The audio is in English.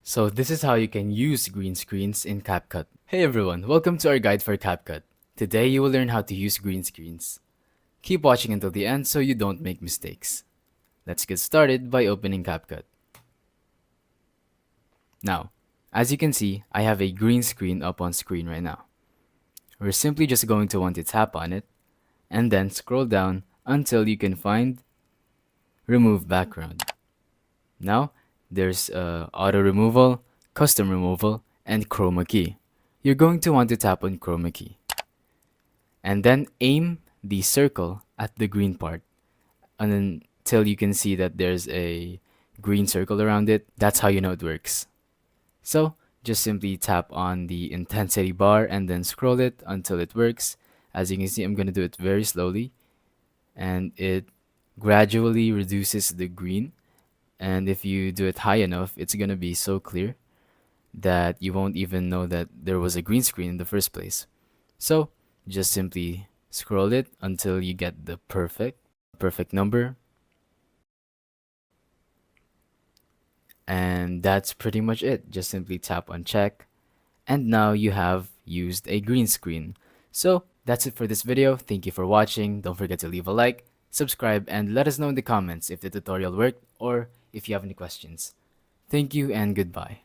So this is how you can use green screens in CapCut. Hey everyone, welcome to our guide for CapCut. Today you will learn how to use green screens. Keep watching until the end so you don't make mistakes. Let's get started by opening CapCut. Now, as you can see, I have a green screen up on screen right now. We're simply just going to want to tap on it and then scroll down until you can find Remove Background. Now, there's auto removal, custom removal, and chroma key. You're going to want to tap on chroma key. And then aim the circle at the green part until you can see that there's a green circle around it. That's how you know it works. So, just simply tap on the intensity bar and then scroll it until it works. As you can see, I'm going to do it very slowly. And it gradually reduces the green. And if you do it high enough, it's going to be so clear that you won't even know that there was a green screen in the first place. So just simply scroll it until you get the perfect number. And that's pretty much it. Just simply tap on check. And now you have used a green screen. So that's it for this video. Thank you for watching. Don't forget to leave a like, subscribe, and let us know in the comments if the tutorial worked or if you have any questions. Thank you and goodbye.